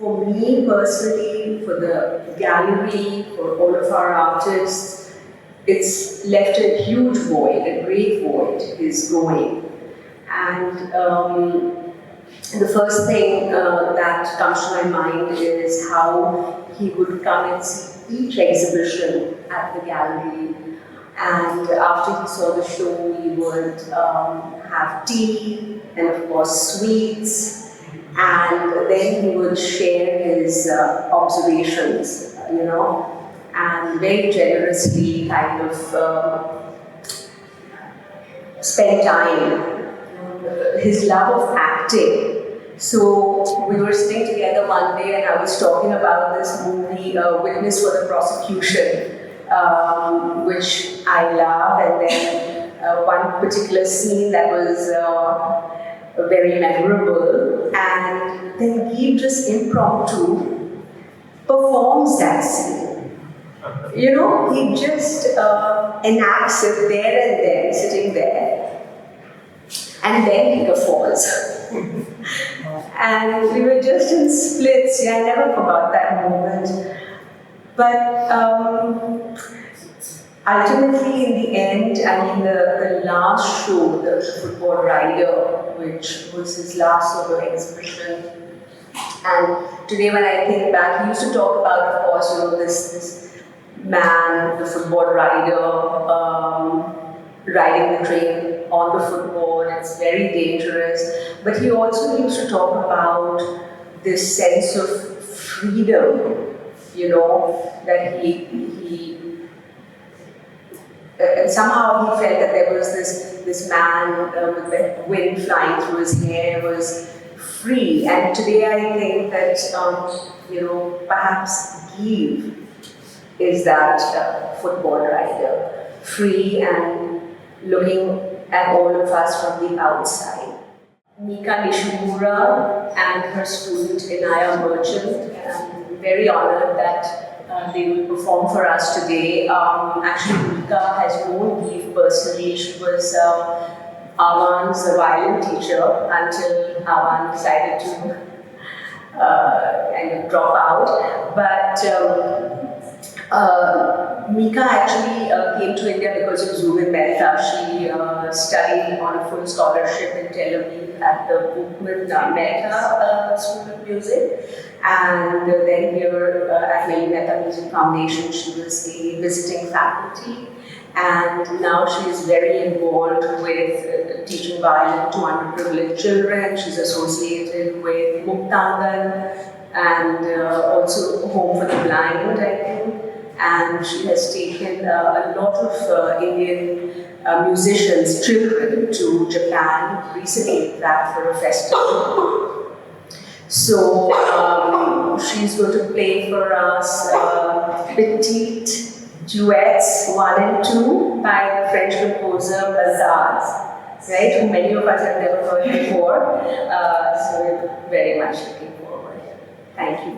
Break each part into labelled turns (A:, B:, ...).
A: for me personally, for the gallery, for all of our artists, it's left a huge void, a great void is going. And the first thing that comes to my mind is how he would come and see each exhibition at the gallery. And after he saw the show, he would have tea and, of course, sweets. And then he would share his observations, and very generously kind of spend time. His love of acting. So we were sitting together one day and I was talking about this movie, Witness for the Prosecution, which I love, and then one particular scene that was very memorable, and then Gieve just impromptu performs that scene. He just enacts it there and then, sitting there, and then he performs. And we were just in splits. I never forgot that moment. But ultimately, in the end, the last show, the Football Rider, which was his last sort of exhibition. And today, when I think back, he used to talk about, of course, this man, the football rider, riding the train on the footboard. It's very dangerous. But he also used to talk about this sense of freedom, that he somehow he felt that there was this man with the wind flying through his hair was free. And today I think that, perhaps Gieve is that football rider, free and looking at all of us from the outside. Mika Nishimura and her student Inaya Merchant, I'm very honored that they will perform for us today. Actually, Mika has known Gieve personally. She was Awan's violin teacher until Awan decided to kind of drop out. But Mika actually came to India because of Gieve Mehta. She studied on a full scholarship in Tel Aviv at the Bookman Mehta School of Music. And then here at Gieve Mehta Music Foundation, she was a visiting faculty. And now she is very involved with teaching violin to underprivileged children. She's associated with Muktangan and also Home for the Blind, I think. And she has taken a lot of Indian musicians, children, to Japan recently, in fact, for a festival. So she's going to play for us Petite Duets 1 and 2 by the French composer Bazaz, right? Who many of us have never heard before. So we're very much looking forward. Thank you.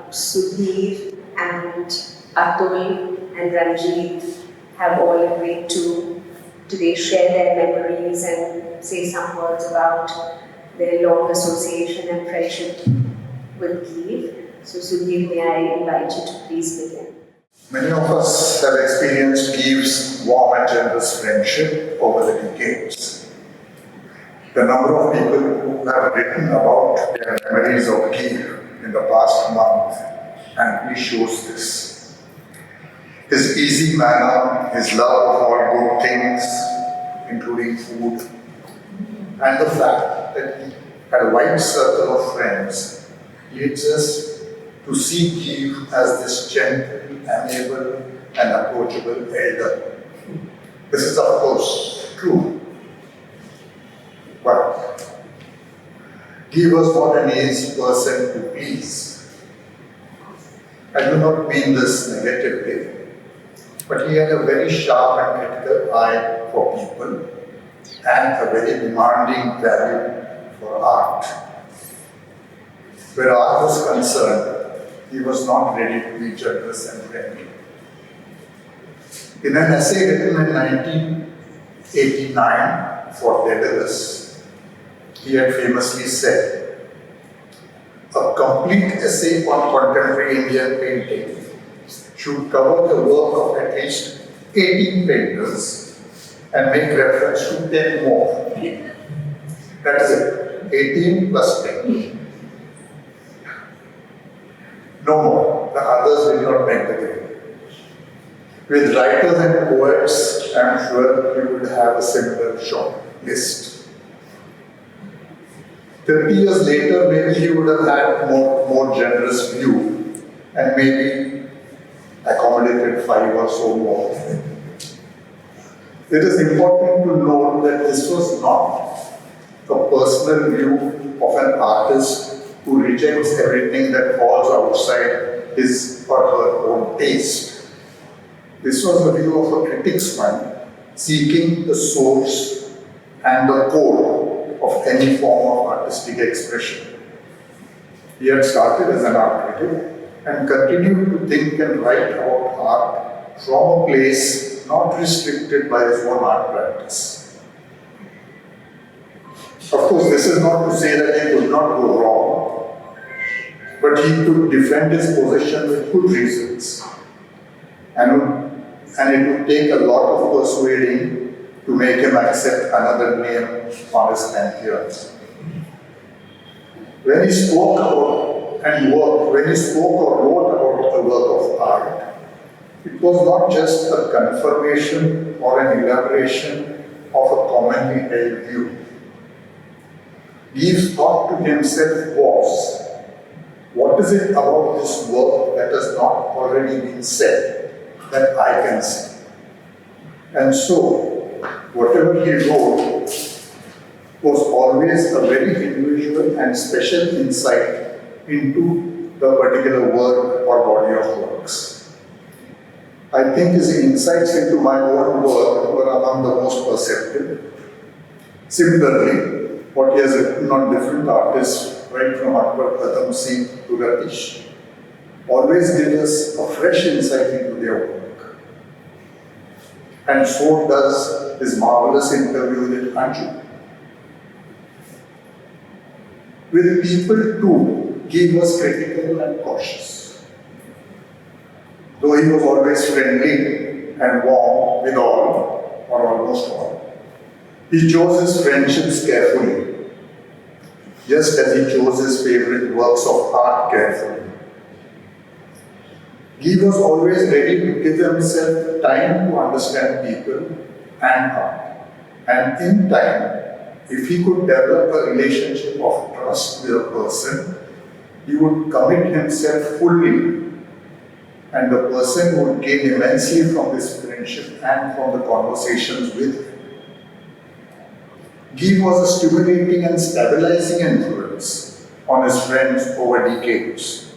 A: Sudhir and Atul and Ranjit have all agreed to today share their memories and say some words about their long association and friendship with Gieve. So Sudhir, may I invite you to please begin.
B: Many of us have experienced Give's warm and generous friendship over the decades. The number of people who have written about their memories of Gieve in the past month amply shows this. His easy manner, his love of all good things, including food, and the fact that he had a wide circle of friends leads us to see Gieve as this gentle, amiable, and approachable elder. This is, of course, true. But Gieve was not an easy person to please. I do not mean this negatively, but he had a very sharp and critical eye for people and a very demanding value for art. Where art was concerned, he was not ready to be generous and friendly. In an essay written in 1989 for Daedalus, he had famously said, "A complete essay on contemporary Indian painting should cover the work of at least 18 painters and make reference to 10 more. That is it, 18 plus 10. No more, the others will not make the grade. With writers and poets, I am sure we would have a similar short list. 30 years later, maybe he would have had more generous view and maybe accommodated 5 or so more. It is important to note that this was not a personal view of an artist who rejects everything that falls outside his or her own taste. This was the view of a critic's mind, seeking the source and the core of any form of artistic expression. He had started as an art critic and continued to think and write about art from a place not restricted by his own art practice. Of course, this is not to say that he could not go wrong, but he could defend his position with good reasons. And it would take a lot of persuading to make him accept another name on his pantheon. When he spoke or wrote about the work of art, it was not just a confirmation or an elaboration of a commonly held view. Give's thought to himself was, what is it about this work that has not already been said that I can say? And so, whatever he wrote was always a very individual and special insight into the particular work or body of works. I think his insights into my own work were among the most perceptive. Similarly, what he has written on different artists, right from Akbar Kadam Singh to Ratish, always gives us a fresh insight into their work. And so does his marvelous interview with Anju. With people too, Gieve was critical and cautious. Though he was always friendly and warm with all, or almost all, he chose his friendships carefully, just as he chose his favorite works of art carefully. Gieve was always ready to give himself time to understand people and art. And in time, if he could develop a relationship of trust with a person, he would commit himself fully, and the person would gain immensely from this friendship and from the conversations with him. Gieve was a stimulating and stabilizing influence on his friends over decades.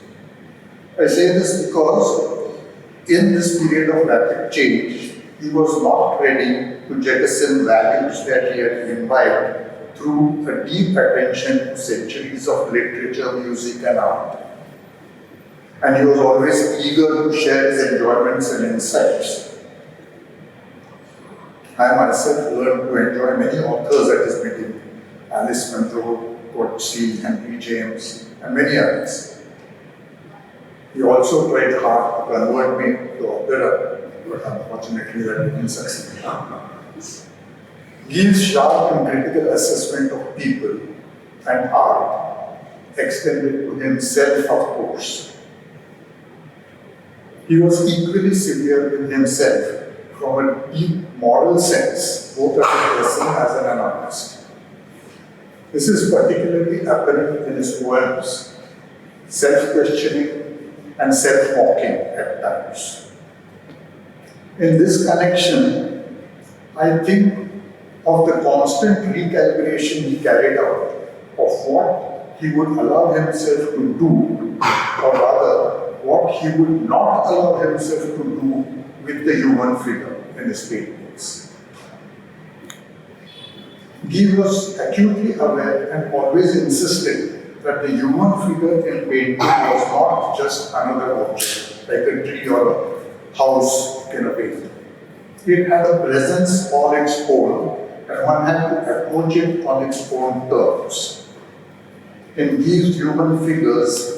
B: I say this because in this period of rapid change, he was not ready to jettison values that he had imbibed through a deep attention to centuries of literature, music, and art. And he was always eager to share his enjoyments and insights. I myself learned to enjoy many authors at his meeting: Alice Munro, Coetzee, Henry James, and many others. He also tried hard to convert me to opera, but unfortunately that didn't succeed. Gieve's sharp and critical assessment of people and art extended to himself, of course. He was equally severe with himself from a deep moral sense, both as a person as an artist. This is particularly apparent in his poems, self-questioning and self-mocking at times. In this connection, I think of the constant recalibration he carried out of what he would allow himself to do, or rather, what he would not allow himself to do with the human figure in his paintings. Gieve was acutely aware and always insisted that the human figure in painting was not just another object, like a tree or a house in a painting. It had a presence all its own, and one had to approach it on its own terms. In these human figures,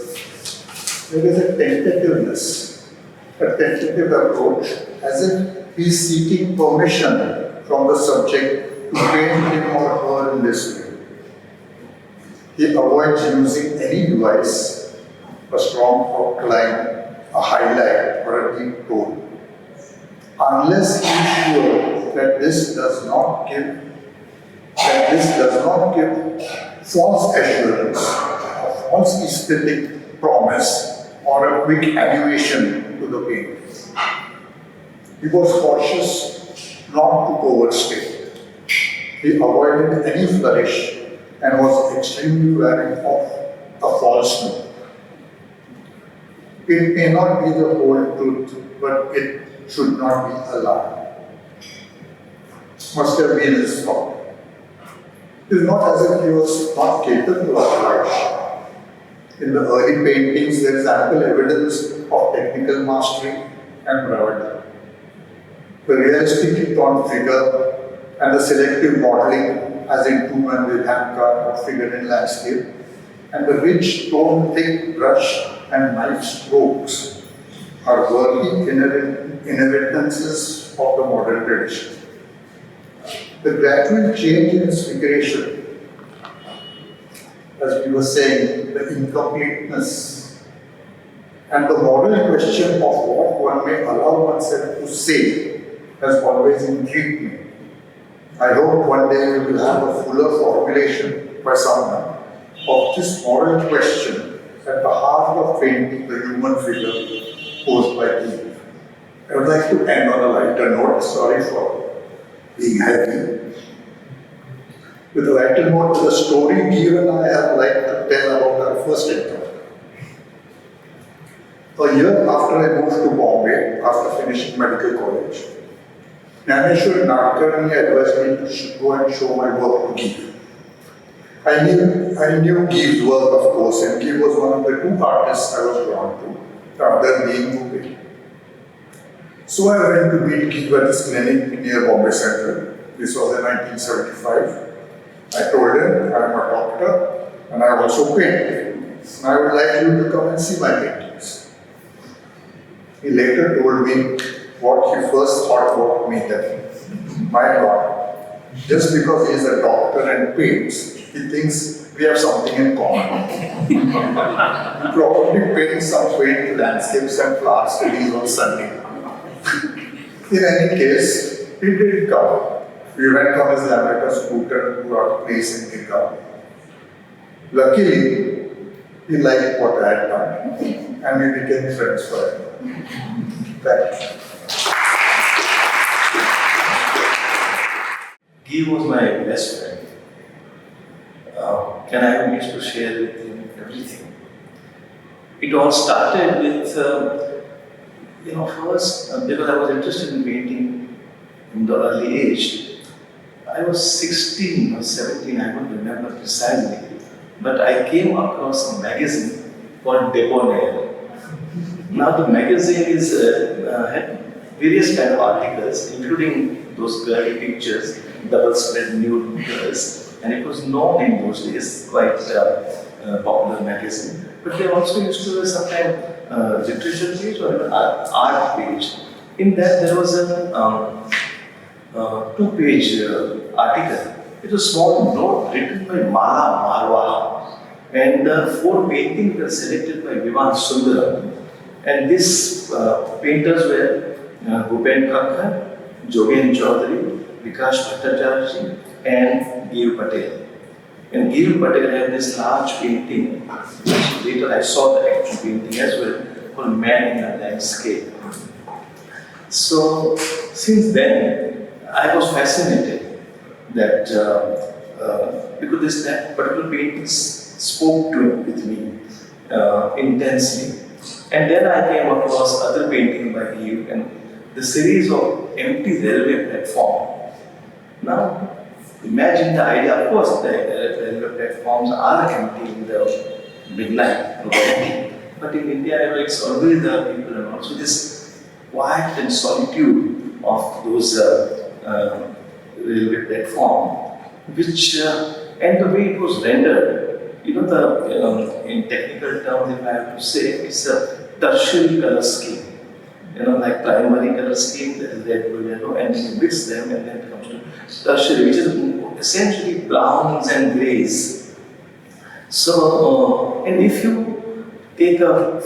B: there is a tentativeness, a tentative approach, as if he is seeking permission from the subject to paint him or her in this way. He avoids using any device, a strong outline, a highlight, or a deep tone, unless he is sure that this does not give false assurance, or false aesthetic promise, or a quick animation to the painting. He was cautious not to overstate. He avoided any flourish and was extremely wary of a false note. It may not be the whole truth, but it should not be a lie. Must have been his thought. It is not as if he was not capable of flourish. In the early paintings, there is ample evidence of technical mastery and bravado. The realistically drawn figure and the selective modeling, as in Two Men with Handcart or Figure in Landscape, and the rich tone, thick brush and knife strokes are worthy inheritances of the modern tradition. The gradual change in its figuration, as we were saying, the incompleteness and the moral question of what one may allow oneself to say has always intrigued me. I hope one day we will have a fuller formulation by someone of this moral question at the heart of painting the human figure posed by Gieve. I would like to end on a lighter note, sorry for being heavy. With a lighter note, the story Gieve and I have liked to tell about our first encounter. A year after I moved to Bombay, after finishing medical college, Naneshwar Nadkarni advised me to go and show my work to Gieve. I knew Gieve's work, of course, and Gieve was one of the two artists I was drawn to, the other being Mumbai. So I went to meet Gieve at his clinic near Bombay Central. This was in 1975. I told him I am a doctor and I also paint. And I would like you to come and see my paintings. He later told me what he first thought about me then. My God, just because he is a doctor and paints, he thinks we have something in common. He probably paints some quaint landscapes and flower studies on Sunday. In any case, He did come. We went on his Lambretta scooter to our place in Give. Luckily, he liked what I had done, and we became friends forever. Thank you.
C: He was my best friend. Can I wish to share with him everything? It all started with, first, because I was interested in painting in the early age. I was 16 or 17, I don't remember precisely, but I came across a magazine called Debonair. Now the magazine had various kind of articles, including those girly pictures, double spread nude girls, and it was known in those days, quite popular magazine. But they also used to have some kind of literature page or even art page. In that there was a two-page article. It was a small note written by Mala Marwa, and 4 paintings were selected by Vivan Sundaram. And these painters were Bhupen Kakkar, Jogen Chaudhary, Vikas Bhattacharya, and Gieve Patel. And Gieve Patel had this large painting, which later I saw the actual painting as well, called Man in a Landscape. So, since then, I was fascinated that because that particular painting spoke with me intensely. And then I came across other paintings by Gieve and the series of empty railway platform. Now, imagine the idea, of course, the railway platforms are empty in the midnight, but in India, it's always the people and also this quiet and solitude of those railway platform, which and the way it was rendered. In technical terms, if I have to say, it's a tertiary color scheme. Like primary color scheme, that is red, blue, yellow, and you mix them, and then it comes to tertiary, which is essentially browns and grays. So, and if you take a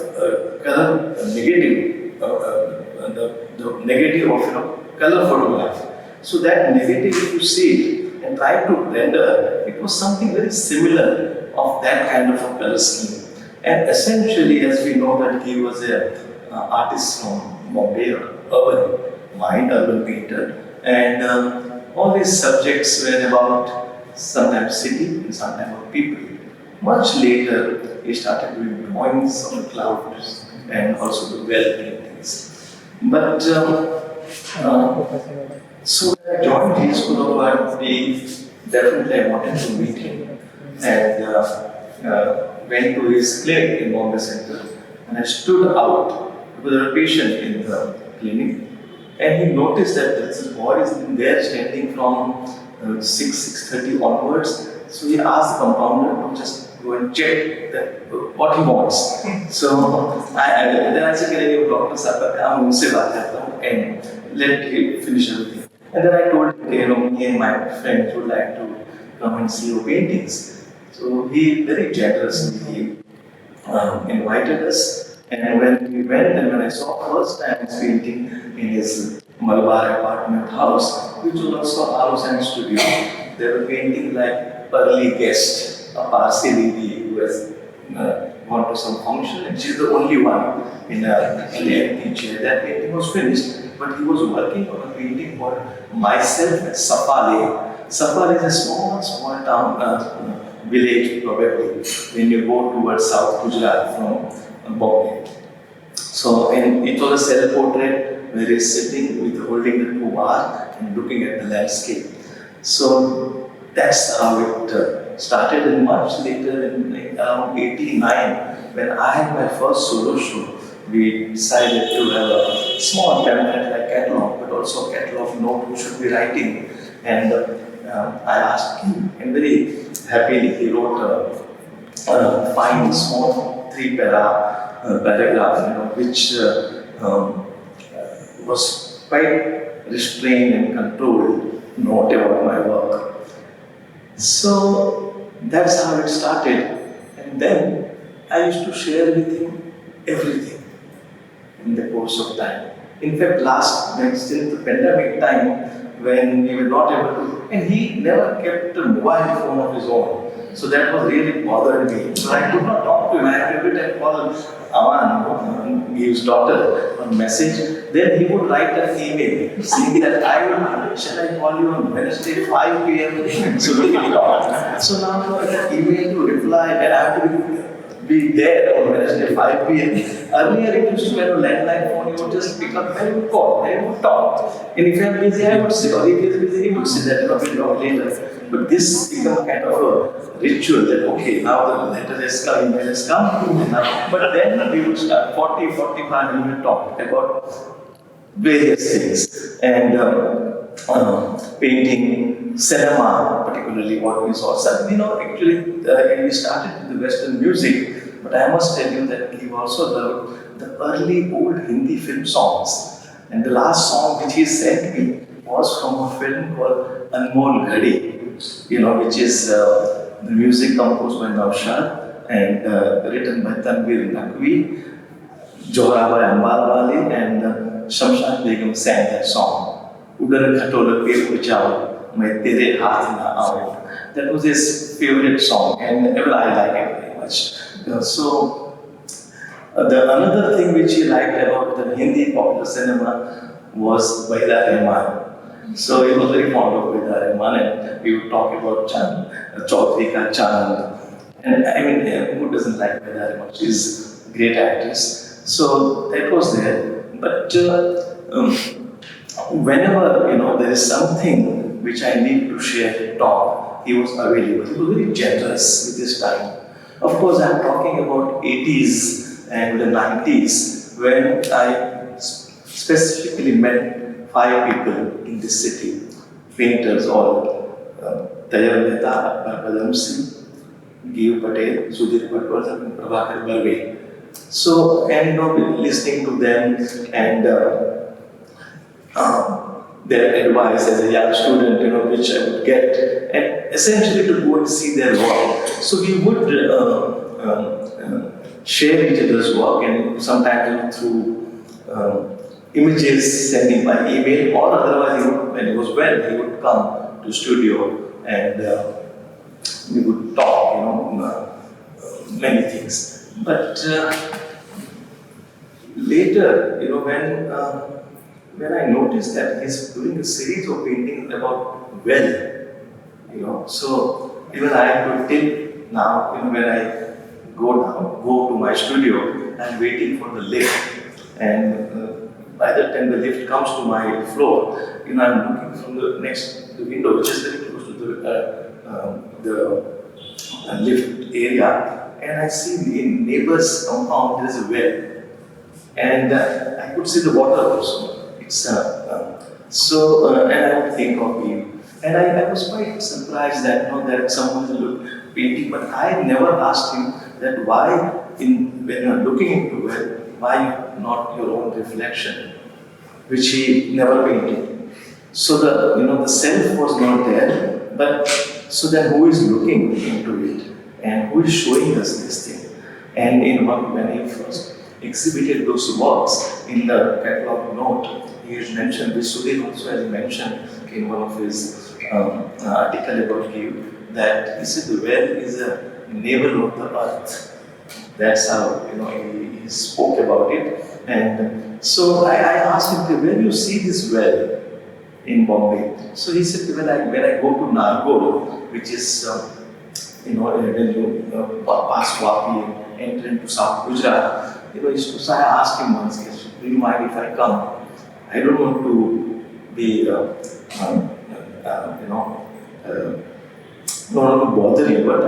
C: color negative, the negative of color photograph, so that negative, if you see it and try to render, it was something very similar of that kind of a color scheme. And essentially, as we know that he was an artist from Mumbai, urban painter, and all these subjects were about sometimes city and sometimes about people. Much later, he started doing drawings on clouds and also the well paintings. But so when I joined his school of art, definitely I wanted to meet him, and went to his clinic in Bombay Center, and I stood out with a patient in the clinic, and he noticed that this boy is there standing from 6:30 onwards. So he asked the compounder to just go and check what he wants. So then I said, "Doctor Sahab, I'm unse baat karta hu, and let him finish everything." And then I told him, me and my friends would like to come and see your paintings. So he very generously invited us, and when we went and when I saw first time his painting in his Malabar apartment house, which was also a house and studio, they were painting like Early Guest, a Parsi lady who has gone to some function, and she's the only one in an empty chair. That painting was finished, but he was working on a painting called Myself at Sapale. Sapale is a small town, village probably, when you go towards South Gujarat from Bombay. So, and it was a self-portrait where he's sitting with holding the 2 bar and looking at the landscape. So that's how it started. And much later, in around 89, when I had my first solo show, we decided to have a small pamphlet like catalog, but also a catalog note who should be writing. And I asked him, and very happily he wrote a fine, small 3-paragraph, which was quite restrained and controlled note about my work. So that's how it started. And then I used to share with him everything in the course of time. In fact, since the pandemic time, when we were not able to, and he never kept a mobile phone of his own. So that was really bothered me. So I could not talk to him. I had every time call Aman, his daughter, on message. Then he would write an email saying that shall I call you on Wednesday 5 p.m. So we can talk. So now email to reply, and I have to be there on Wednesday 5 p.m. Earlier it used to be a landline phone, you would just pick up and you would call, and you would talk. And if I'm busy, I would say, or if he's busy, he would say that we'll talk later. But this became kind of a ritual that, okay, now the letter has come, email has come, but then we would start 45 minute talk about various things. And painting, cinema, particularly what we saw. So, actually, we started with the Western music, but I must tell you that we also loved the early old Hindi film songs. And the last song which he sent me was from a film called Anmol Ghadi, which is the music composed by Naushad and written by Tanvir Naqvi, Johra by Ambalwali, and Shamshan Begum sang that song. Udar Khatol Pe Ujao, Mai Tere Haath Na Aao. That was his favorite song, and I like it very much. So, another thing which he liked about the Hindi popular cinema was Vaida Rahman. So he was very fond of Vaida Rahman, and we would talk about Chand, Chaudhary Ka Chand. And I mean, who doesn't like Vaida Rahman? She's a great actress. So that was there. But whenever there is something which I need to share, talk, he was available. He was very generous with his time. Of course, I'm talking about 80s and the 90s when I specifically met 5 people in this city, painters all, Tayyar Mehta, Padam Singh, Gieve, Patel, Sudhir Patwar, and Prabhakar Barve. So, and listening to them and their advice as a young student, which I would get, and essentially to go and see their work. So we would share each other's work, and sometimes through images sending by email, or otherwise when it was well, he would come to studio and we would talk, many things. But later, when I noticed that he's doing a series of paintings about well, so even I could till now, when I go to my studio, I'm waiting for the lift, and by the time the lift comes to my floor, I'm looking from the window, which is very close to the lift area, and I see in neighbor's compound there is a well, and I could see the water also. It's and I would think of him, and I was quite surprised that that someone is painting, but I never asked him that why when you are looking into well, why not your own reflection, which he never painted. So the self was not there, but so then who is looking into it and who is showing us this thing? And when he first exhibited those works in the catalog note, he has mentioned this. Sudhir also has mentioned in one of his article about Gieve that he said the well is a navel of the earth. That's how he spoke about it. And so I asked him, where do you see this well in Bombay? So he said, when I go to Nagore, which is when you pass Vapi and enter into South Gujarat, so I asked him once, do you mind if I come? I don't want to be, don't want to bother you, but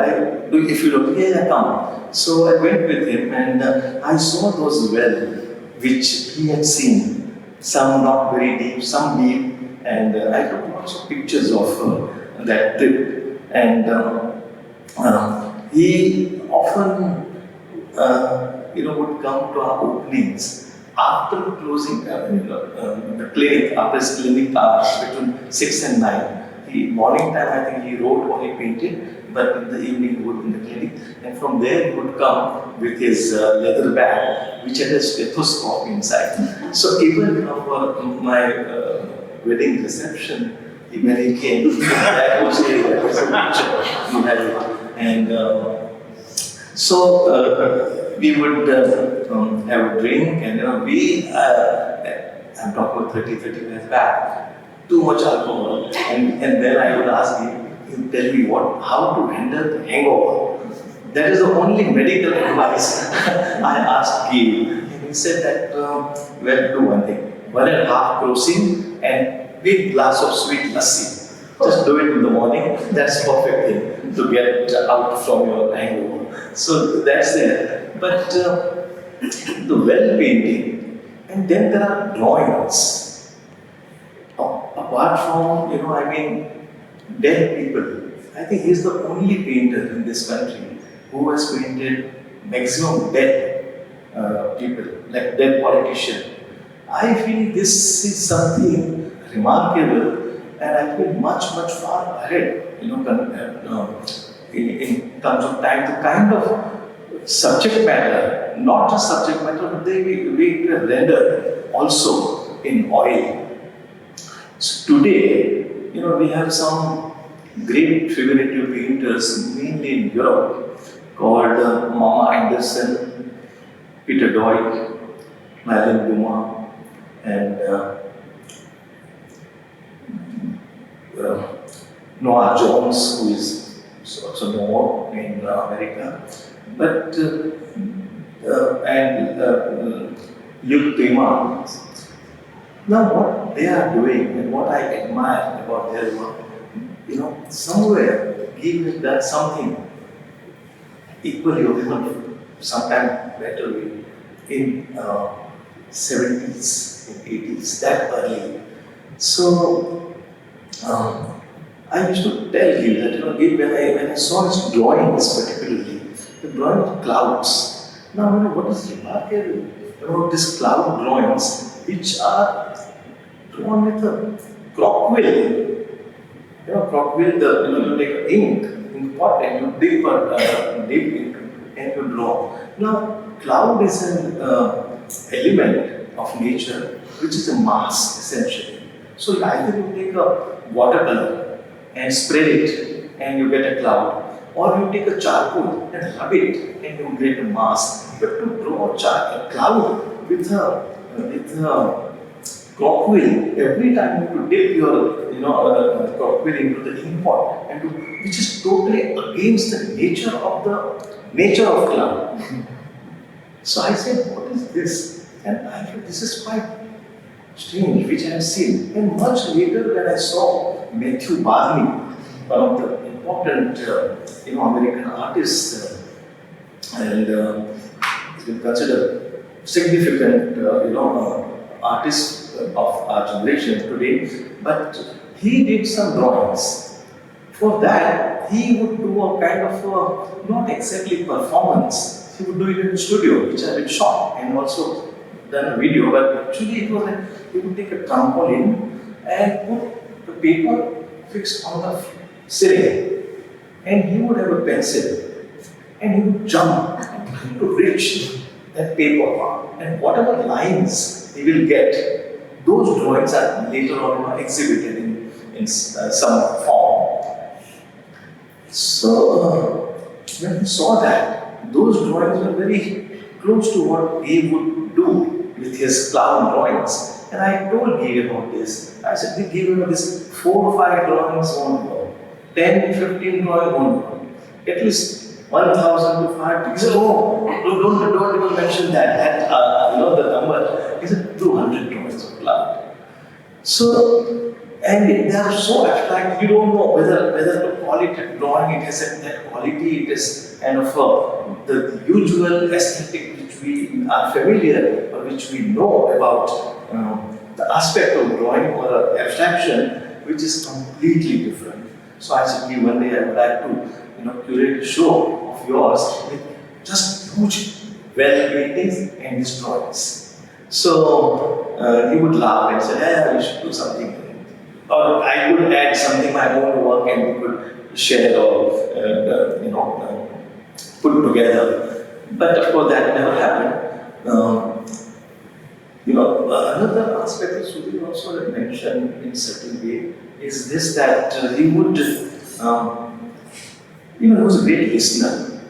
C: if you don't, I come. So I went with him and I saw those wells which he had seen, some not very deep, some deep, and I took lots of pictures of that trip. And he often, would come to our openings after closing the clinic, after his clinic hours between 6 and 9. Morning time, I think he wrote or he painted, but in the evening he would in the clinic. And from there he would come with his leather bag, which had a stethoscope inside. So even for my wedding reception, when he came, that was a picture he had. And we would have a drink, and I'm talking about 30 years back, too much alcohol, and then I would ask him, he would tell me how to handle the hangover. That is the only medical advice I asked Gieve. And he said that, do one thing, 1.5 krosing and big glass of sweet lassi. Just do it in the morning, that's perfect thing to get out from your hangover. So that's there. But the well painting, and then there are drawings. Apart from, dead people, I think he's the only painter in this country who has painted maximum dead people, like dead politicians. I feel this is something remarkable, and I feel much far ahead, in terms of time, the kind of subject matter, not just subject matter, but they were rendered also in oil. So today, we have some great figurative painters, mainly in Europe, called Mama Anderson, Peter Doig, Madeline Dumas, and Noah Jones, who is also known in America, but Luc Tema. Now, what they are doing and what I admire about their work, somewhere Gieve has done something equally or even sometimes better way in 70s, in 80s, that early. So, I used to tell Gieve that, Gieve, when I saw his drawings particularly, the drawing of clouds. Now, what is remarkable about these cloud drawings, which are drawn with a crockwheel. Crockwheel, you take ink pot and you dip into and you draw. Now, cloud is an element of nature which is a mass essentially. So either you take a watercolor and spread it and you get a cloud, or you take a charcoal and rub it and you get a mass. But to draw a cloud with a crockwheel, every time you have to dip your crockwheel into the ink pot, which is totally against the nature of cloud. So I said, what is this? And I thought this is quite strange, which I have seen. And much later, when I saw Matthew Barney, one of the important American artists, and he's been considered significant artist of our generation today, but he did some drawings. For that, he would do a kind of not exactly performance. He would do it in the studio, which I had shot and also done a video. But actually, it was like he would take a trampoline and put the paper fixed on the ceiling, and he would have a pencil, and he would jump to reach that paper, and whatever lines he will get, those drawings are later on exhibited in some form. So when we saw that, those drawings were very close to what he would do with his clown drawings. And I told Gieve about this. I said, we give him this 4 or 5 drawings won't work, 10, 15 drawings won't work, at least 1,000 to 5. He said, don't even mention that the number. He said, 200 drawings of cloud. So, and they are so abstract, you don't know whether to call it a drawing, it has that quality, it is kind of the usual aesthetic which we are familiar or which we know about the aspect of drawing or abstraction, which is completely different. So I said, one day I would like to curate a show of yours with just huge well paintings and his drawings. So he would laugh and say, yeah, we should do something. Or I would add something, my own work, and we could share or put together. But of course that never happened. Another aspect that Sudhir also mentioned in certain way is this that he would, he was a great listener.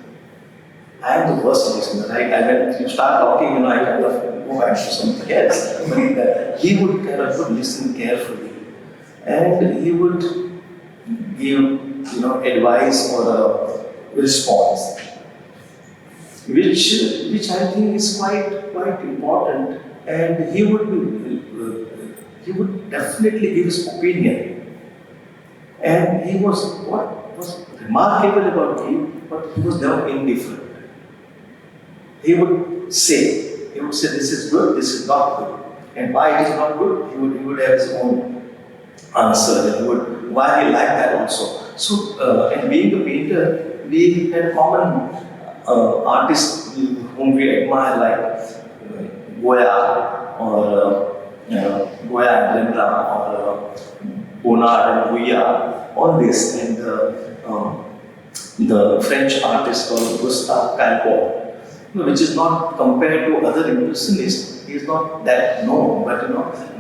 C: I am the worst listener. When you start talking, I kind of go back to something else. But he would kind of listen carefully, and he would give, advice or a response, which I think is quite important. And he would definitely give his opinion. And what was remarkable about him, but he was never indifferent. He would say, this is good, this is not good. And why it is not good, he would have his own answer. And why he liked that also. So, and being a painter, we had common artists whom we admire, like Goya or Goya and Rembrandt or Bonnard and Goya, all this, and the French artist called Gustave Caillebotte, which is not compared to other impressionists. He is not that known, but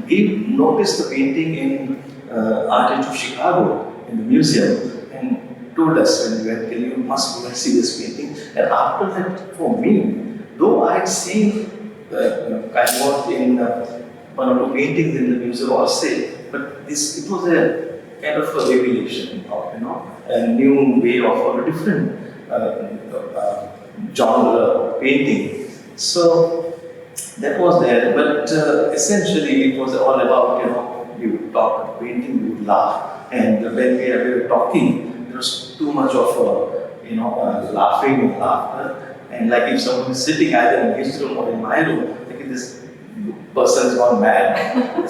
C: we noticed the painting in Art of Chicago in the museum and told us when we went, you must go and see this painting. And after that, for me, though I had seen Caillebotte in one or two paintings in the museum also, but it was a kind of a revelation of a new way of or a different genre painting. So that was there, but essentially it was all about you would talk painting, you would laugh, and when we were talking, there was too much of laughing and laughter. And like if someone is sitting either in his room or in my room, thinking this person has gone mad.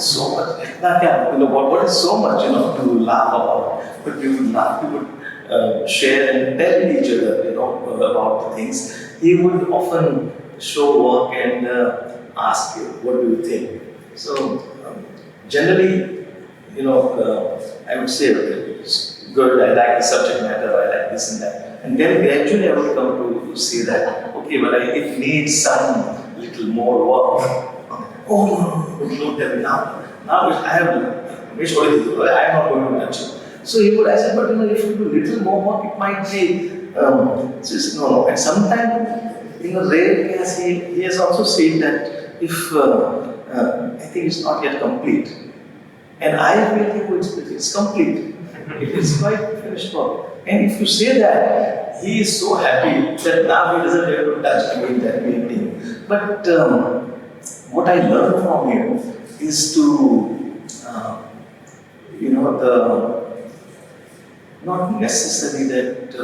C: So much, what is so much to laugh about? But we would laugh, we would share and tell each other about the things. He would often show work and ask you, what do you think? So generally, I would say it's good, I like the subject matter, I like this and that. And then gradually I would come to see that, okay, but it needs some little more work. Oh, no, don't tell me now. Now I have, I'm not going to touch it. So I said, but if you do little more work, it might be, no. And sometimes, in a rare case, he has also said that if, I think it's not yet complete. And I feel it's complete. It is quite finished work. And if you say that, he is so happy that now he doesn't have to touch again that painting. But what I learned from him is to, not necessarily that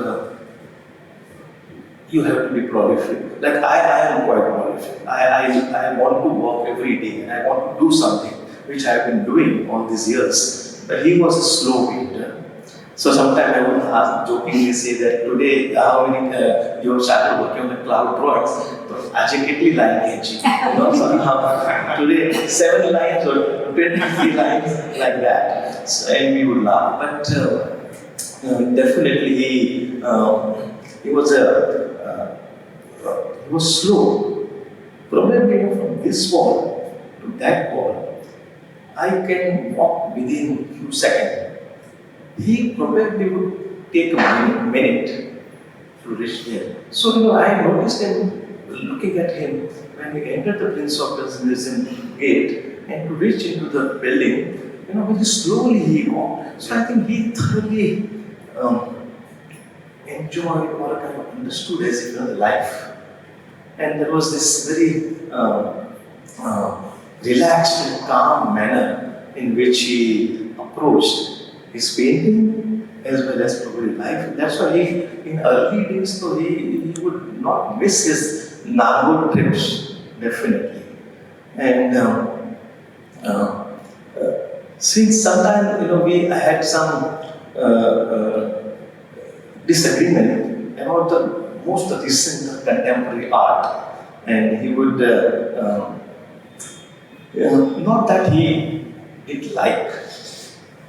C: you have to be prolific. Like I am quite prolific. I want to work every day and I want to do something, which I have been doing all these years. But he was a slow painter. So sometimes I would jokingly say that today, how many you have started working on the cloud drawings? So, kitli line so today 7 lines or 23 lines like that. So, and we would laugh. But definitely he was slow. Probably from this wall to that wall, I can walk within a few seconds. He probably would take a minute to reach there. So, I noticed him looking at him when we entered the Prince of Wales Museum gate and to reach into the building, very slowly he walked. So, I think he thoroughly enjoyed or kind of understood as if the life. And there was this very relaxed and calm manner in which he approached his painting as well as probably life. That's why in early days, so he would not miss his Nagpur trips, definitely. And since sometimes, I had some disagreement about the most recent contemporary art, and he would, not that he did like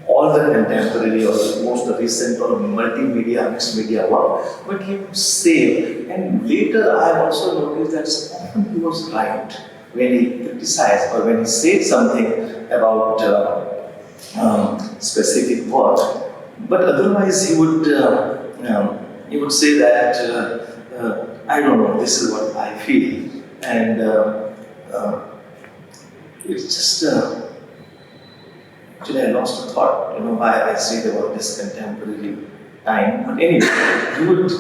C: all the contemporary or the most recent or multimedia, mixed media work, but he would say, and later I have also noticed that often he was right. when he criticized or when he said something about specific work, but otherwise he would say that I don't know, this is what I feel, and it's just actually I lost a thought, why I said about this contemporary time. But anyway, he would.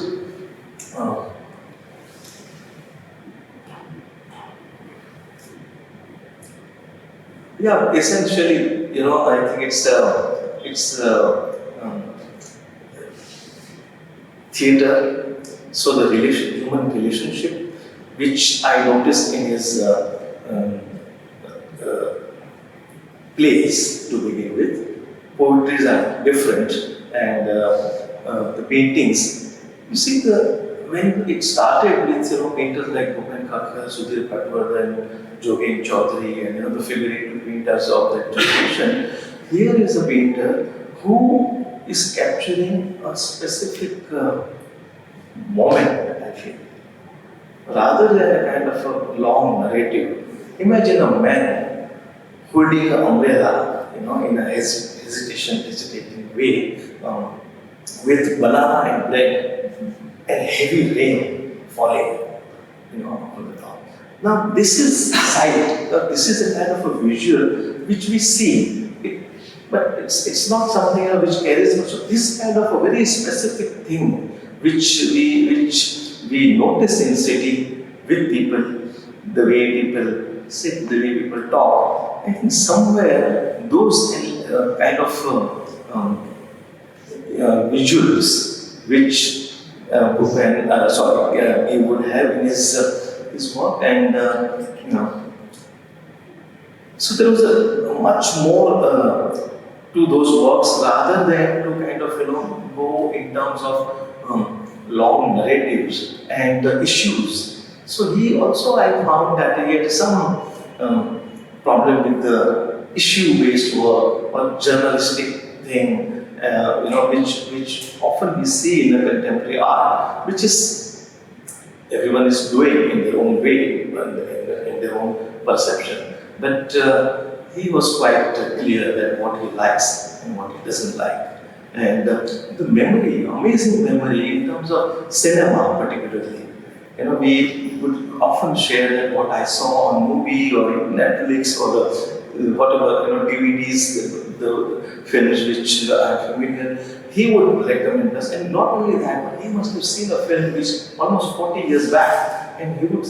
C: Yeah, essentially, I think it's theater. So the human relationship, which I noticed in his plays to begin with. Poetries are different, and the paintings. You see, when it started with painters like Bhupen Khakar, Sudhir Patwardhan, Jogen Chaudhary, and the figurative painters of that generation, here is a painter who is capturing a specific moment, I feel, rather than a kind of a long narrative. Imagine a man holding an umbrella, in a hesitating way, with banana and bread and heavy rain falling, on the top. Now, this is sight. This is a kind of a visual which we see, but it's not something which carries much. So this kind of a very specific thing which we notice in city with people, the way people sit, the way people talk. I think somewhere those kind of visuals which he would have in his work, and so there was a much more to those works rather than to kind of go in terms of long narratives and issues. So he also, I found that he had some problem with the issue-based work or journalistic thing, which often we see in the contemporary art, which is everyone is doing in their own way, in their own perception. But he was quite clear that what he likes and what he doesn't like. And the memory, amazing memory in terms of cinema particularly. We would often share that what I saw on movie or Netflix or whatever DVDs, the films which I'm familiar. He would recommend us, and not only that, but he must have seen a film which almost 40 years back, and he would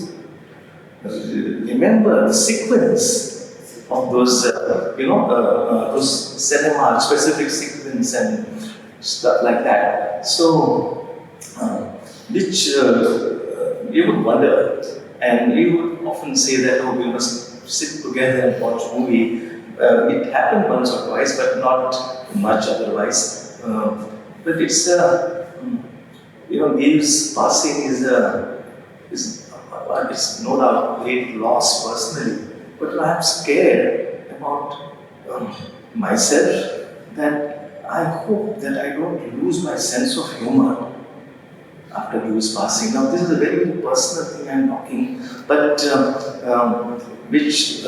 C: remember the sequence of those, those cinema specific sequence and stuff like that. So, which you would wonder, and you would often say that, oh, we must sit together and watch movie. It happened once or twice, but not much otherwise. But it's, Gieve's passing is no doubt great loss personally, but I'm scared about myself, that I hope that I don't lose my sense of humor after he was passing. Now, this is a very personal thing I'm talking, but which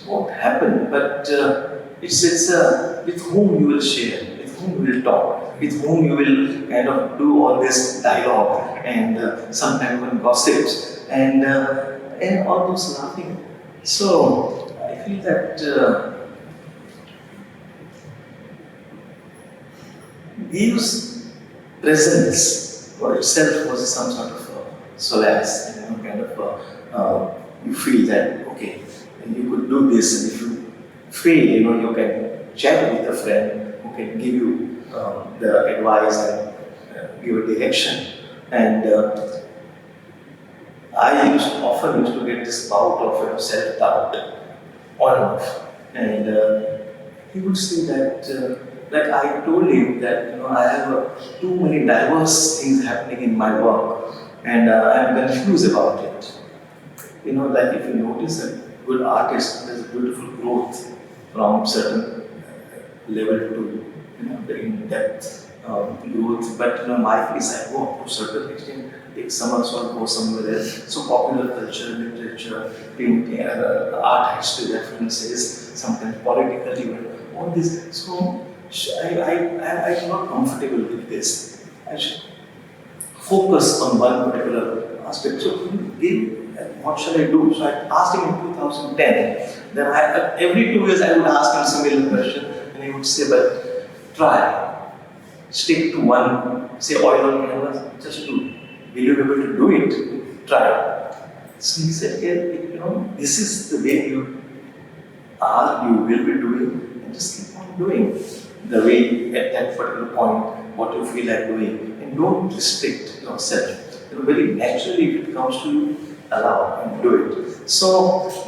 C: won't happen. But it's with whom you will share, with whom you will talk, with whom you will kind of do all this dialogue and sometimes even gossips and all those laughing. So I feel that Give's presence for itself was some sort of solace, kind of you feel that okay, you could do this, and if you fail, you can chat with a friend who can give you the advice and give a direction. And I often used to get this bout of self-doubt on and off, and he would say that. Like I told him that I have too many diverse things happening in my work, and I'm confused about it. Like if you notice a good artist, there's a beautiful growth from certain level to the in depth. growth, but my place I go up to a certain extent, take summers or go somewhere else. So popular culture, literature, painting, art history references, sometimes political event, all this. So I'm not comfortable with this. I should focus on one particular aspect. So what shall I do? So I asked him in 2010. Then every 2 years I would ask him similar question, and he would say, "But try. Stick to one, say oil on canvas, just do. Will you be able to do it? Try." So he said, "Yeah, this is the way you are, you will be doing, and just keep on doing the way at that particular point, what you feel like doing, and don't restrict yourself. Very naturally, if it comes to you, allow and do it." So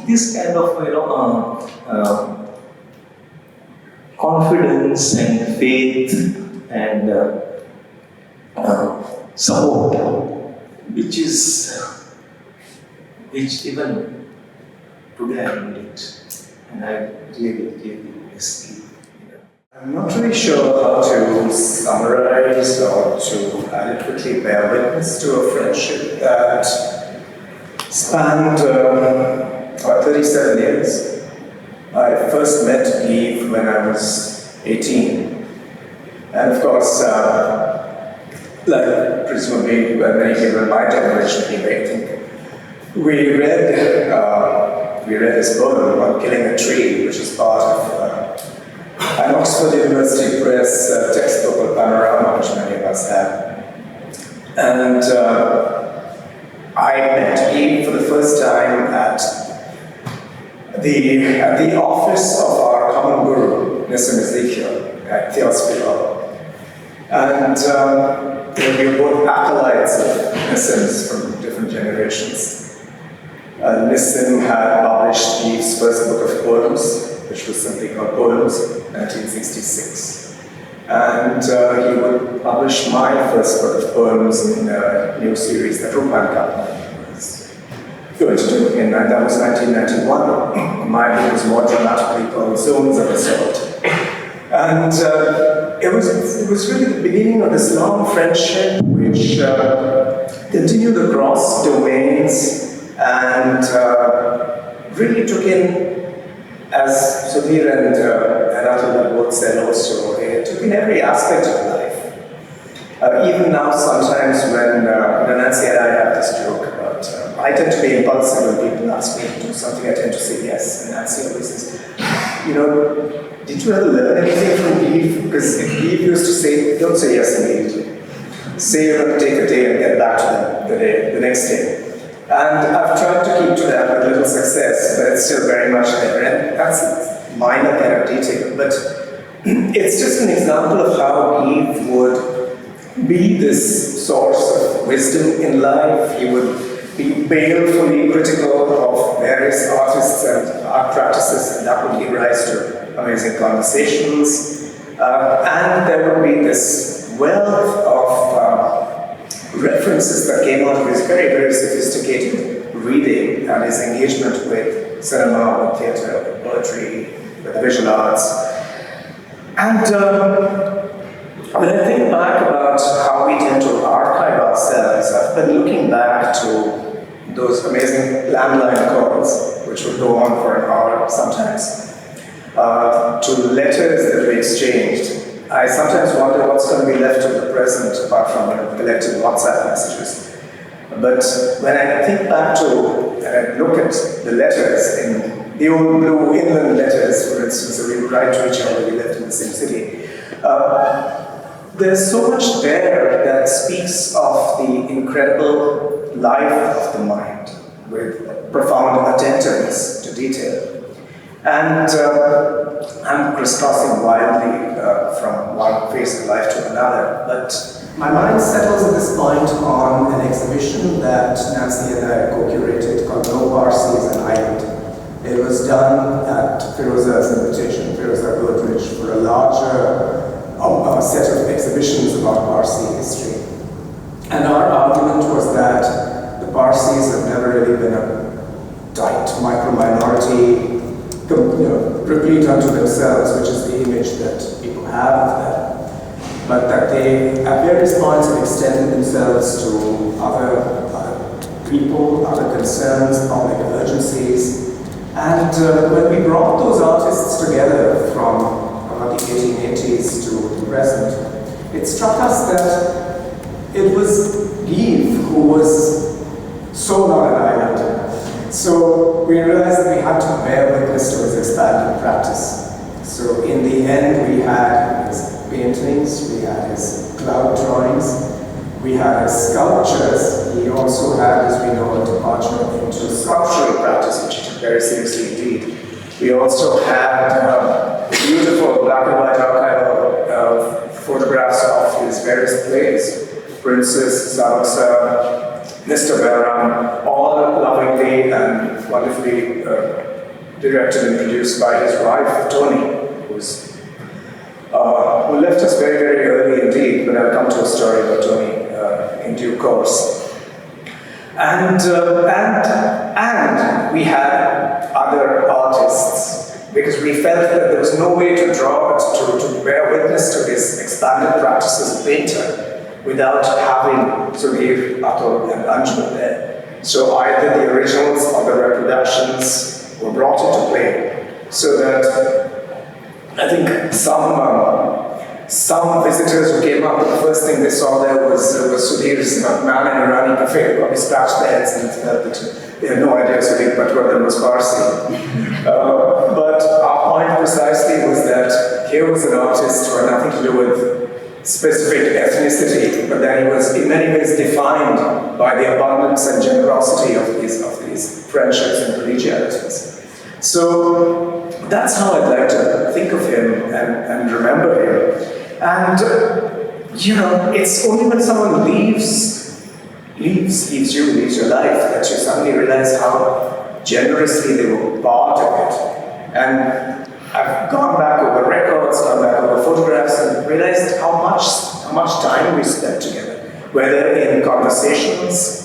C: this kind of confidence and faith and support, which even today I need it, and I really miss it.
D: I'm not really sure how to summarize or to adequately bear witness to a friendship that spanned about 37 years. I first met Gieve when I was 18. And of course, like presumably many people in my generation, you may think, we read his poem on killing a tree, which is part of an Oxford University Press textbook called Panorama, which many of us have. And I met Gieve for the first time at the office of our common guru, Nissim Ezekiel, at Theosophy Hall. And we were both acolytes of Nissim's from different generations. Nissim had published Gieve's first book of poems, which was simply called Poems, 1966. And he would publish my first book of poems in a new series that Rupan Kaplan was going to do, and that was 1991. My book was more dramatically called Zones of Assault. And it was really the beginning of this long friendship which continued across domains and really took in, as Sudhir and Anatol both said also, it took in every aspect of life. Even now, sometimes when Nancy and I have this joke about, I tend to be impulsive when people ask me to do something, I tend to say yes. And Nancy always says, did you ever learn anything from Gieve? Because Gieve used to say, don't say yes immediately. Say you're going to take a day and get back to the next day. And I've tried to keep to that with little success, but it's still very much there. And that's a minor kind of detail, but it's just an example of how Gieve would be this source of wisdom in life. He would be balefully critical of various artists and art practices, and that would give rise to amazing conversations. And there would be this wealth of references that came out of his very, very sophisticated reading and his engagement with cinema, with theatre, with poetry, with the visual arts. And when I think back about how we tend to archive ourselves, I've been looking back to those amazing landline calls, which would go on for an hour sometimes, to letters that we exchanged. I sometimes wonder what's going to be left of the present apart from collected WhatsApp messages. But when I think back to and I look at the letters in the old blue inland letters, for instance, that we would write to each other, we lived in the same city, there's so much there that speaks of the incredible life of the mind with profound attentiveness to detail. And I'm crisscrossing wildly from one phase of life to another, but my mind settles at this point on an exhibition that Nancy and I co-curated called No Parsi is an Island. It was done at Firoza's invitation, Firoza Godrej, for a larger set of exhibitions about Parsi history. And our argument was that the Parsis have never really been a tight micro-minority, replete unto themselves, which is the image that people have of them. but that they at various points have extended themselves to other people, other concerns, public urgencies. And when we brought those artists together from about the 1880s to the present, it struck us that it was Gieve who was so not an island. So we realized that we had to bear witness to his expanded practice. So in the end, we had his paintings, we had his cloud drawings, we had his sculptures. He also had, as we know, a departure into sculptural practice, which he took very seriously indeed. We also had beautiful black and white archive of photographs of his various plays, Princess, Salsa, Mr. Bayram, all lovingly and wonderfully directed and produced by his wife, Tony, who left us very, very early indeed, but I'll come to a story about Tony in due course. And we had other artists, because we felt that there was no way to draw, to bear witness to his expanded practice as a painter without having Gieve, Patel, and Anju there. So either the originals or the reproductions were brought into play, so that I think some visitors who came up, the first thing they saw there was Sudhir's man in Irani cafe. Probably scratched their heads and felt that they had no idea Sudhir Patwardhan was Parsi. But our point precisely was that here was an artist who had nothing to do with specific ethnicity, but that he was in many ways defined by the abundance and generosity of these friendships and collegialities. So that's how I'd like to think of him and remember him. And it's only when someone leaves your life, that you suddenly realize how generously they were part of it. And I've gone back over records, gone back over photographs, and realized how much time we spent together, whether in conversations.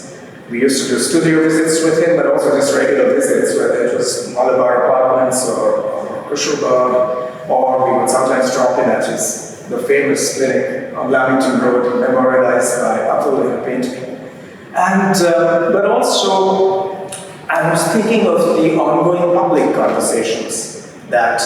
D: We used to do studio visits with him, but also just regular visits, whether it was Malabar Apartments or Kushalbagh, or we would sometimes drop in at the famous clinic on Lamington Road, memorialized by Patel in a painting. And, but also, I was thinking of the ongoing public conversations that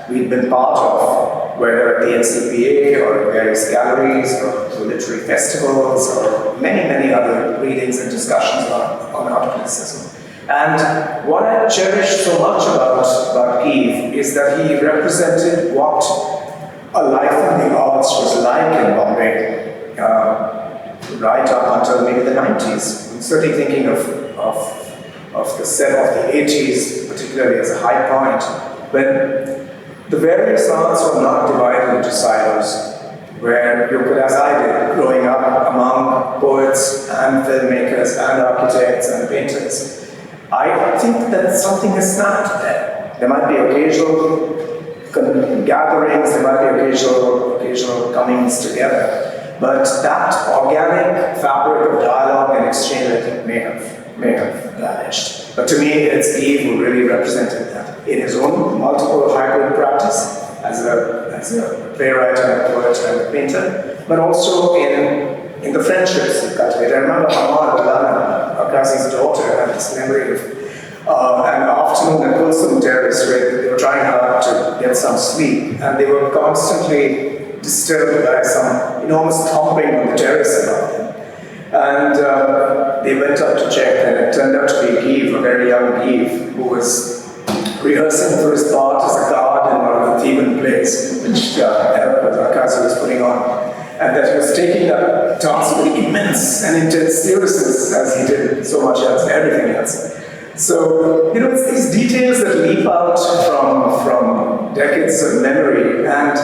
D: we'd been part of, whether at the NCPA or various galleries or literary festivals or many, many other readings and discussions on art criticism. And what I cherish so much about Gieve is that he represented what a life in the arts was like in Bombay, right up until maybe the 90s. I'm certainly thinking of the set of the 80s, particularly as a high point, when the various arts were not divided into silos, where you could, as I did, growing up among poets and filmmakers and architects and painters, I think that something has snapped there. There might be occasional gatherings, there might be occasional comings together, but that organic fabric of dialogue and exchange, I think, may have vanished. But to me, it's Gieve who really represented that in his own multiple hybrid practice as a playwright and a poet and a painter, but also in the friendships he cultivated. I remember Amar Alana, Akazi's daughter, had this memory of an afternoon at Kulsum Terrace where they were trying hard to get some sleep, and they were constantly disturbed by some enormous thumping on the terrace above them. And they went up to check, and it turned out to be Gieve, a very young Gieve, who was rehearsing for his part as a guard in one of the Theban plays, which Akazi was putting on. And that he was taking that task with immense and intense seriousness, as he did so much else, everything else. So, it's these details that leap out from decades of memory. And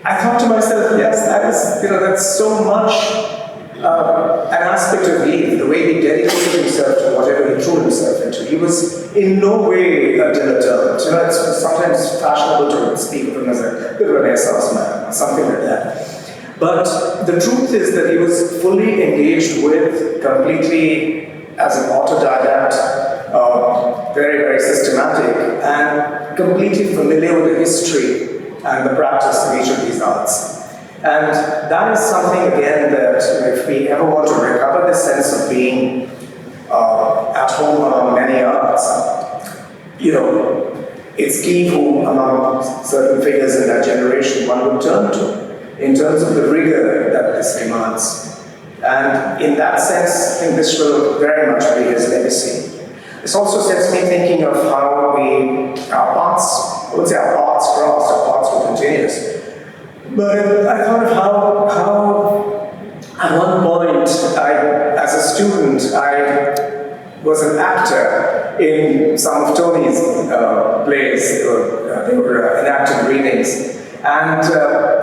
D: I thought to myself, yes, that's so much an aspect of Gieve, the way he dedicated himself to whatever he threw himself into. He was in no way a dilettante. It's sometimes fashionable to speak of him as a good Renaissance man, or something like that. But the truth is that he was fully engaged with, completely as an autodidact, very, very systematic, and completely familiar with the history and the practice of each of these arts. And that is something, again, that if we ever want to recover the sense of being at home among many arts, it's Gieve who, among certain figures in that generation, one would turn to in terms of the rigor that this demands. And in that sense, I think this will very much be his legacy. This also sets me thinking of how our paths, I would say our paths crossed, our paths were continuous. But I thought of how at one point, as a student, I was an actor in some of Tony's plays. They were enacted readings. And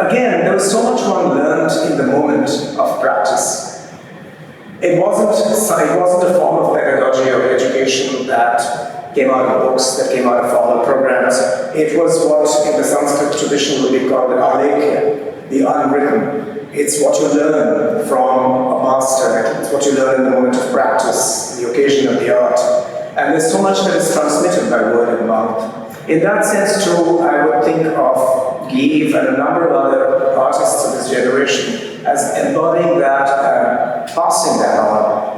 D: again, there was so much one learned in the moment of practice. It wasn't a form of pedagogy or education that came out of books, that came out of formal programs. It was what in the Sanskrit tradition would be called the alekya, the unwritten. It's what you learn from a master. It's what you learn in the moment of practice, the occasion of the art. And there's so much that is transmitted by word and mouth. In that sense, too, I would think of Gieve and a number of other artists of this generation as embodying that and passing that on.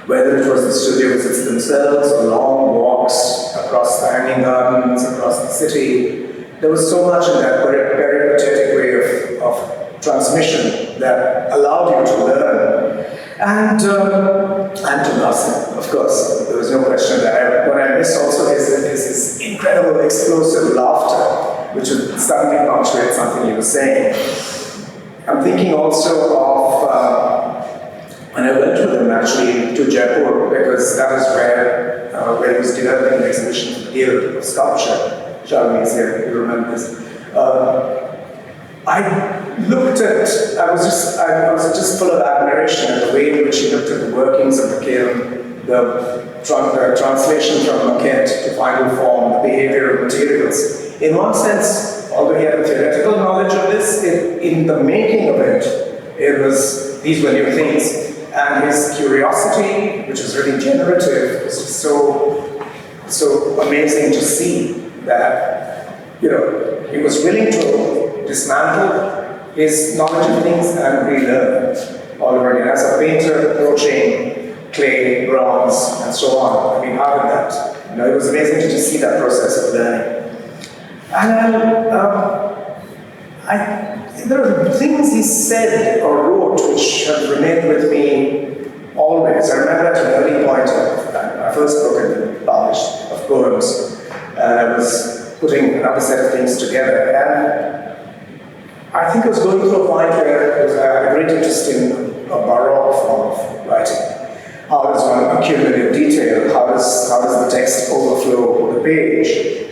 D: Whether it was the studio visits themselves or long walks across the hanging gardens, across the city, there was so much in that peripatetic way of transmission that allowed you to learn. And to listen, of course, there was no question that what I missed also is his incredible explosive laughter, which would suddenly punctuate something he was saying. I'm thinking also of when I went with him actually to Jaipur, because that is where he was developing an exhibition for the Guild of Sculpture. Shalini is here, you remember this. I was just full of admiration at the way in which he looked at the workings of the kiln, the translation from maquette to final form, the behavior of materials. In one sense, although he had a theoretical knowledge of this, in the making of it, these were new things. And his curiosity, which is really generative, was just so amazing to see that, he was willing to dismantle his knowledge of things and relearn all over again. As a painter approaching clay, bronze, and so on, I mean, how did that? It was amazing to just see that process of learning. And there are things he said or wrote which have remained with me always. I remember at an early point, my first book had been published of poems, and I was putting another set of things together. And I think I was going through a point where I had a great interest in a baroque form of writing. How does one accumulate detail? How does the text overflow the page?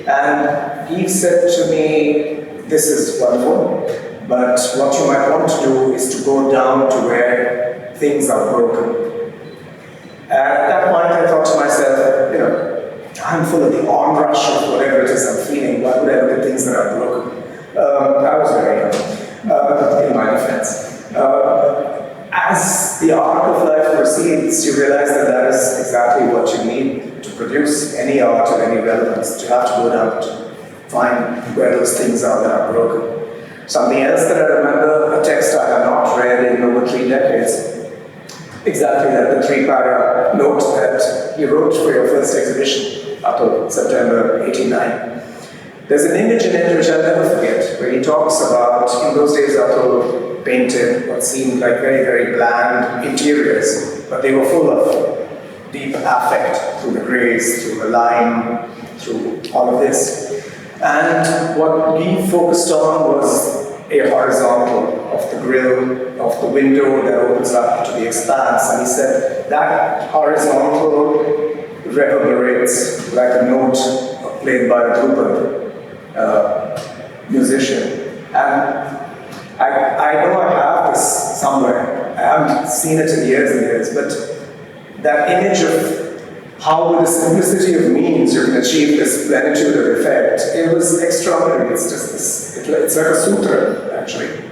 D: And he said to me, this is wonderful, but what you might want to do is to go down to where things are broken. At that point, I thought to myself, I'm full of the onrush of whatever it is I'm feeling. Why would I look at things that are broken? I was very young, in my defense. As the arc of life proceeds, you realize that is exactly what you need to produce any art of any relevance. You have to go down to find where those things are that are broken. Something else that I remember, a text I have not read in over 3 decades, exactly that, the 3-para note that you wrote for your first exhibition up till September 89. There's an image in it which I'll never forget, where he talks about, in those days, Atul painted what seemed like very, very bland interiors, but they were full of deep affect through the grays, through the line, through all of this. And what he focused on was a horizontal of the grille, of the window that opens up to the expanse. And he said that horizontal reverberates like a note played by a bluebird musician. And I know I have this somewhere. I haven't seen it in years and years, but that image of how with the simplicity of means you can achieve this plenitude of effect, it was extraordinary. It's just this, it's like a sutra, actually.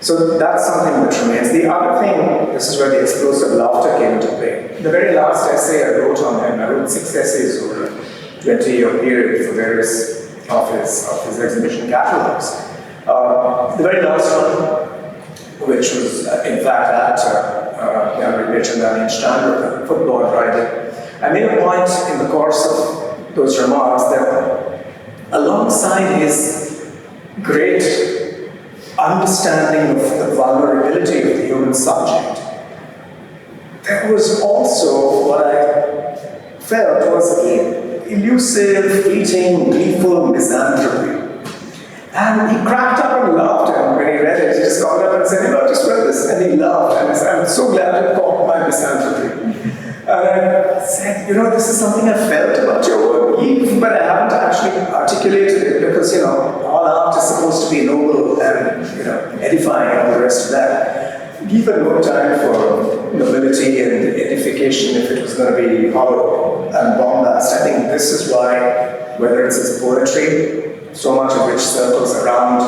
D: So that's something that remains. The other thing, this is where the explosive laughter came into play. The very last essay I wrote on him, I wrote 6 essays over a 20-year period for various of his exhibition catalogs. The very last one which was in fact at Galerie, Mirchandani and Steinruecke, football riding. I made a point in the course of those remarks that alongside his great understanding of the vulnerability of the human subject, there was also what I felt was elusive, fleeting, gleeful misanthropy. And he cracked up and laughed, and when he read it, he just got up and said, I just read this, and he laughed, and I said, I'm so glad you caught my misanthropy. And I said, this is something I felt about your work, Gieve, but I haven't actually articulated it because, all art is supposed to be noble and, edifying and all the rest of that. Gieve had no time for nobility and edification if it was going to be hollow and bombast. I think this is why, whether it's his poetry, so much of which circles around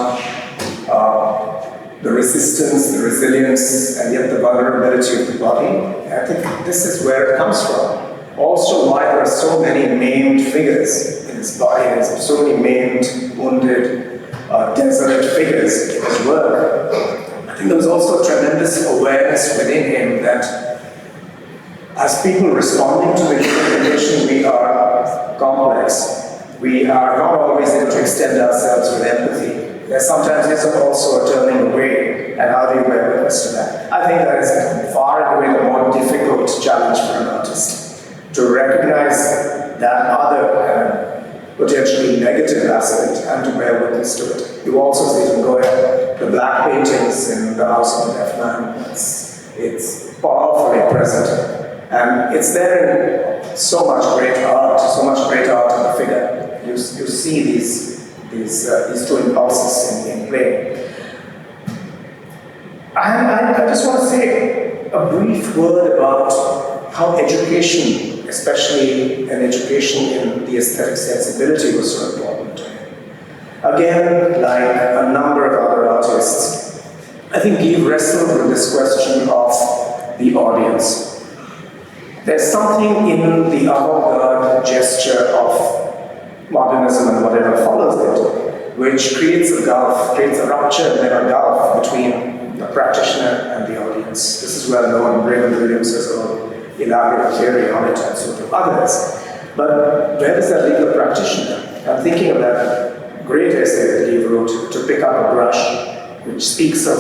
D: the resistance, the resilience, and yet the vulnerability of the body, I think this is where it comes from. Also, why there are so many maimed figures in his body, there's so many maimed, wounded, desolate figures in his work. I think there was also a tremendous awareness within him that as people responding to the human condition, we are complex. We are not always able to extend ourselves with empathy. There sometimes is also a turning away, and how do you bear witness to that? I think that is far and away the more difficult challenge for an artist, to recognize that other and potentially negative aspect and to bear witness to it. You also see them going, the black paintings in the House of the Deaf Man, it's powerfully present. And it's there in so much great art in the figure. You see these two impulses in play. I just want to say a brief word about how education, especially an education in the aesthetic sensibility, was so important to him. Again, like a number of other artists, I think Gieve wrestled with this question of the audience. There's something in the avant-garde gesture of modernism and whatever follows it, which creates a gulf, creates a rupture and then a gulf between the practitioner and the audience. This is well known. Raymond Williams has a elaborate theory on it, and so do others. But where does that leave the practitioner? I'm thinking of that great essay that he wrote, To Pick Up a Brush, which speaks of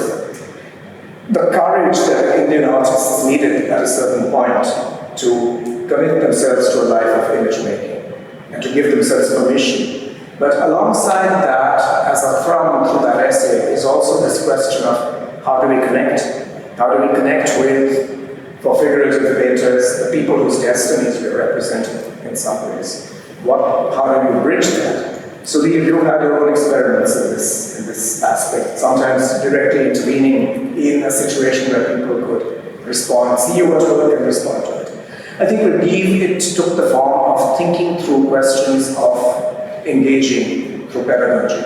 D: the courage that Indian artists needed at a certain point to commit themselves to a life of image making and to give themselves permission. But alongside that, as a from through that essay, is also this question of how do we connect? How do we connect with, for figurative painters, the people whose destinies we are representing in some ways? How do we bridge that? So you had your own experiments in this aspect, sometimes directly intervening in a situation where people could respond, see your work and respond to it. I think with Gieve, it took the form of thinking through questions of engaging through pedagogy.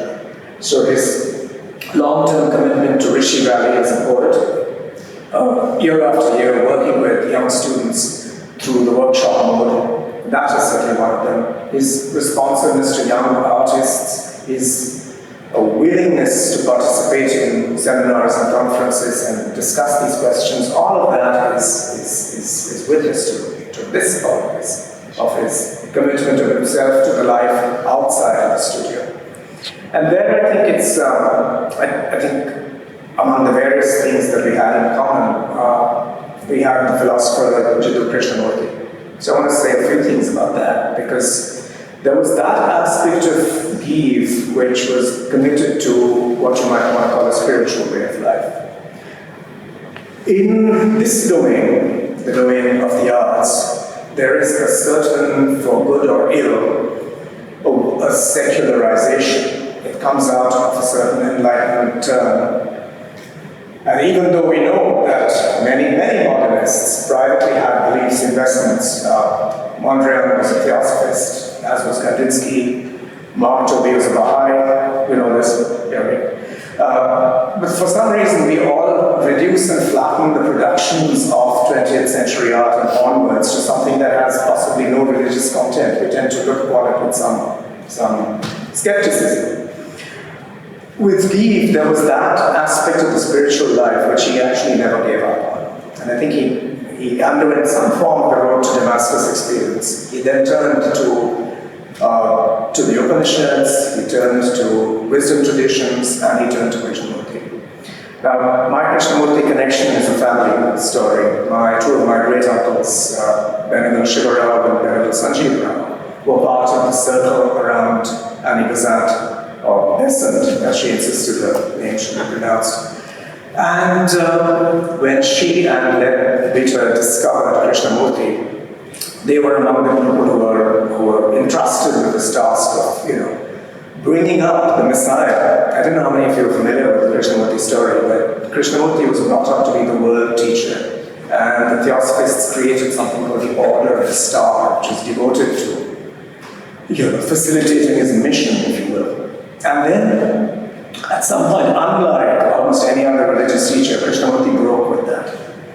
D: So his long-term commitment to Rishi Valley as a poet, year after year working with young students through the workshop mode, that is certainly one of them. His responsiveness to young artists, his willingness to participate in seminars and conferences and discuss these questions, all of that is witness to this part of his commitment to himself, to the life outside the studio. And then I think it's, I think among the various things that we had in common, we had the philosopher like Jiddu Krishnamurti. So I want to say a few things about that, because there was that aspect of Gieve which was committed to what you might want to call a spiritual way of life. In this domain, the domain of the arts, there is a certain, for good or ill, a secularization. It comes out of a certain enlightenment term. And even though we know that many modernists privately had beliefs, investments, Mondrian was a theosophist, as was Kandinsky, Mark Tobey was a Baha'i, we know this. But for some reason, we all reduce and flatten the productions of 20th century art and onwards to something that has possibly no religious content. We tend to look upon it with some skepticism. with Gieve, there was that aspect of the spiritual life which he actually never gave up on. And I think he underwent some form of the road to Damascus experience. He then turned to the Upanishads, he turned to wisdom traditions, and he turned to Krishnamurti. Now, my Krishnamurti connection is a family story. Two of my great uncles, Venerable Shivarao and Venerable Sanjeev Rao, were part of the circle around Annie Besant, or Besant, as she insisted her name should be pronounced. And when she and Vita discovered Krishnamurti, they were among the people who were entrusted with this task of, bringing up the Messiah. I don't know how many of you are familiar with the Krishnamurti story, but Krishnamurti was brought up to be the world teacher, and the Theosophists created something called the Order of the Star, which is devoted to, facilitating his mission, if you will. And then, at some point, unlike almost any other religious teacher, Krishnamurti broke with that.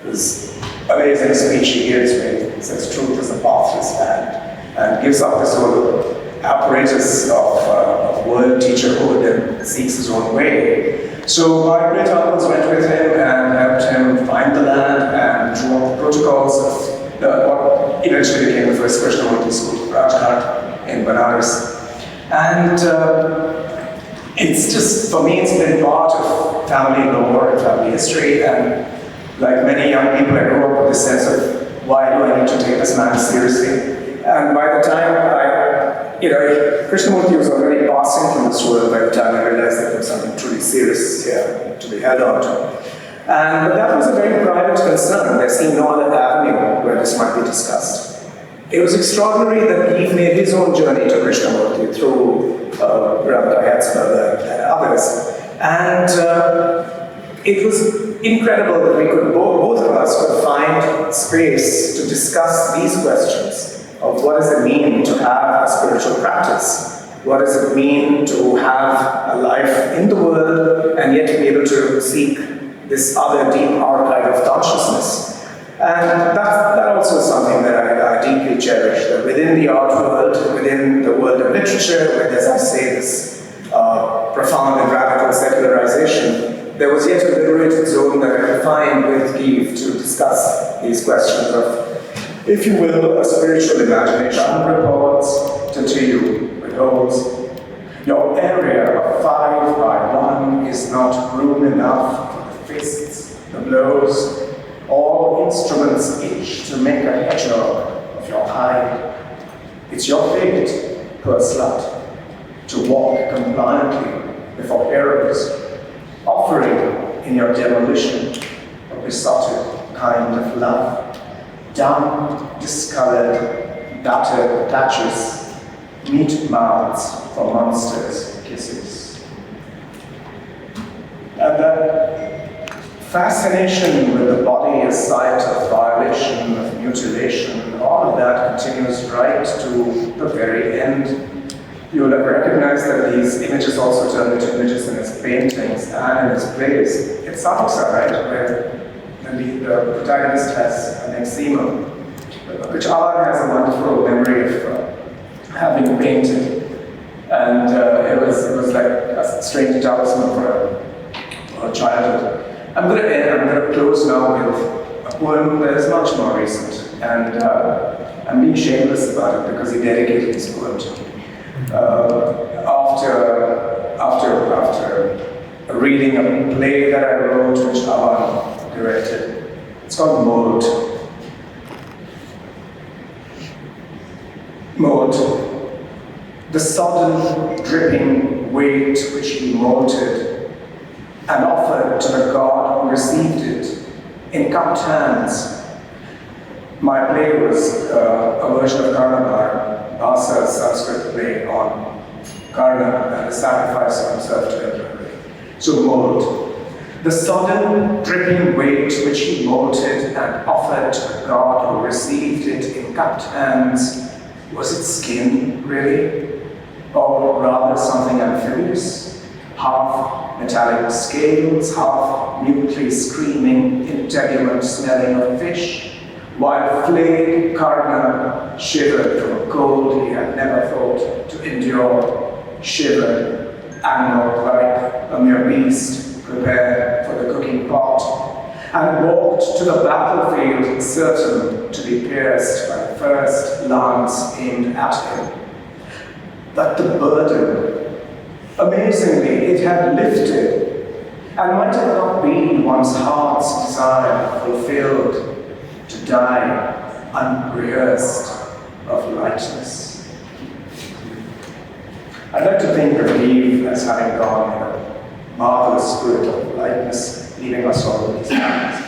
D: This amazing speech he gives where he says truth is a pathless land, and gives up this whole apparatus of world teacherhood and seeks his own way. So my great uncles went with him and helped him find the land and drew up the protocols of what eventually became the first Krishnamurti school, Rajghat in Banaras. And it's just, for me, it's been part of family lore and family history, and like many young people, I grew up with this sense of, why do I need to take this man seriously? And by the time Krishnamurti was already passing from this world by the time I realized that there was something truly serious here to be held on to. But that was a very private concern. There seemed no other avenue where this might be discussed. It was extraordinary that Gieve made his own journey to Krishnamurti through Rabbi Hetzberg and others. And it was incredible that we could, both of us could find space to discuss these questions of what does it mean to have a spiritual practice? What does it mean to have a life in the world and yet to be able to seek this other deep archive of consciousness? And that also is something that I deeply cherish, that within the art world, within the world of literature, where there's, I say, this profound and radical secularization, there was yet a liberated zone that I could find with Gieve to discuss these questions of, if you will, a spiritual imagination. Reports to you with holes. Your area of 5 by 1 is not room enough for the fists, the blows. All instruments itch to make a hedgehog of your hide. It's your fate, poor slut, to walk compliantly before heroes, offering in your demolition a besotted kind of love. Dumb, discolored, battered patches, meat mouths for monsters' kisses. And that fascination with the body as site of violation, of mutilation, all of that continues right to the very end. You'll have recognized that these images also turn into images in his paintings and in his plays. It's Samsa, right? Where the protagonist has an eczema, which Alan has a wonderful memory of having painted, and it was like a strange talisman for a childhood. I'm going to close now with a poem that is much more recent, and I'm being shameless about it because he dedicated this poem to me. After reading a play that I wrote, which Alan directed. It's called Mold. Mold. The sodden, dripping weight which he molted and offered to the god who received it in cupped hands. My play was a version of Karna, Basa's Sanskrit play on Karna and the sacrifice of himself to Indra. So mold. The sodden, dripping weight which he molted and offered to the god who received it in cupped hands, was it skin, really? Or rather something amphibious? Half metallic scales, half mutely screaming, integument smelling of fish, while flayed Karna shivered from a cold he had never thought to endure, shivered animal like a mere beast prepared for the cooking pot, and walked to the battlefield certain to be pierced by the first lance aimed at him. But the burden, amazingly, it had lifted, and might it not be one's heart's desire fulfilled, to die unrehearsed of lightness? I'd like to think of Gieve as having gone in a marvelous spirit of lightness, leaving us all in his hands.